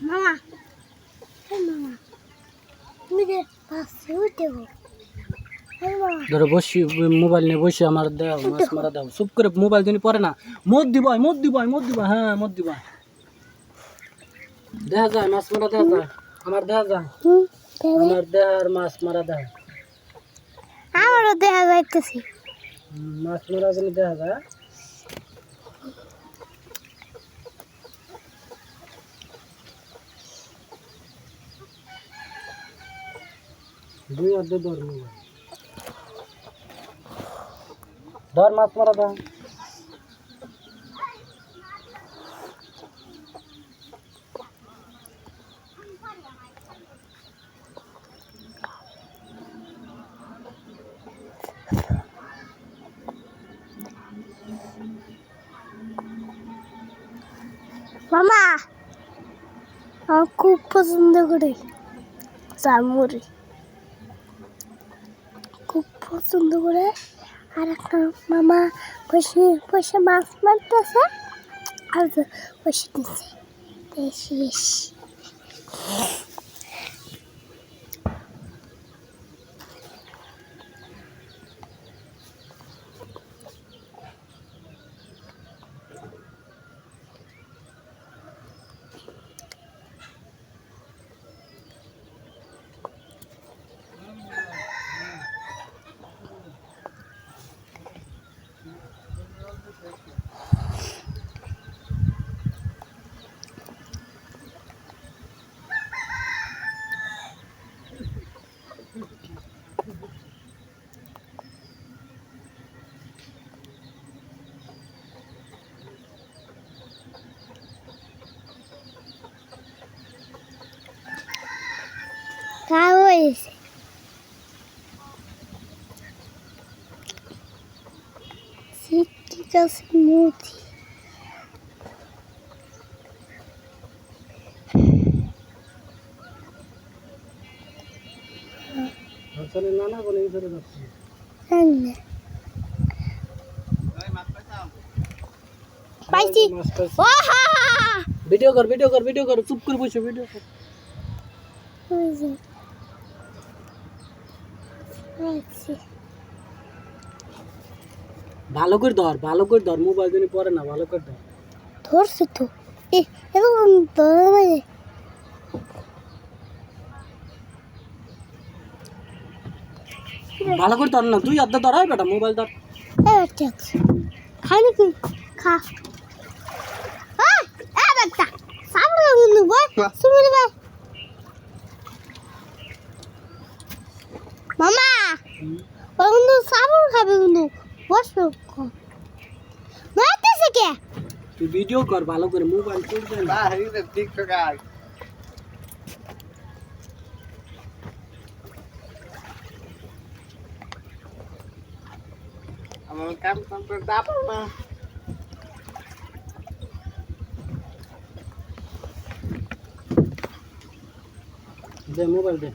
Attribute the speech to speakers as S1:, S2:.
S1: মামা মামা তুমি যে পাশে উঠে
S2: ধরো বসি মোবাইল নিয়ে বসে আমার দাও মাছ মারা দাও চুপ করে মোবাইল যদি পরে না মদ দিবাই হ্যাঁ মদ দিবাই দেখা যায় মাছ মারা দেখা যায় আমার দেখা যায় আমার দেহার মাছ মারা দেয়
S1: আমারও দেখা যাইতেছে
S2: মাছ মারা যদি দেখা যায় দুই অর্ধে ধর মোবাইল ধর মাছ মারা দেয়
S1: মামা আমার খুব পছন্দ করে জামুরি খুব পছন্দ করে আর একটা মামা বসে বসে মাছ মারতেছে আর বসে দিচ্ছে শেষ হয়েছে ঠিক আছে মুদি
S2: আসলে নানা বলে এই ধরে যাচ্ছে
S1: পাইছি
S2: ভিডিও কর চুপ করে বসে ভিডিও কর ভালো করে ধর মোবাইল যদি পরে না ভালো করে ধর
S1: ধরছে তো এরকম ধরে
S2: ভালো করে ধর না তুই অর্ধেক ধর বেটা মোবাইল ধর
S1: খাই নাকি খা বেটা সামনে বন্ধু সুমির ভাই মামা বন্ধু সাবর খাবে বন্ধু বসো মারতেছে কে
S2: তুই ভিডিও কর ভালো করে মোবাইল করবে না
S3: হেই টিকটক আই আমার কাম করে দাও না
S2: দে মোবাইল দে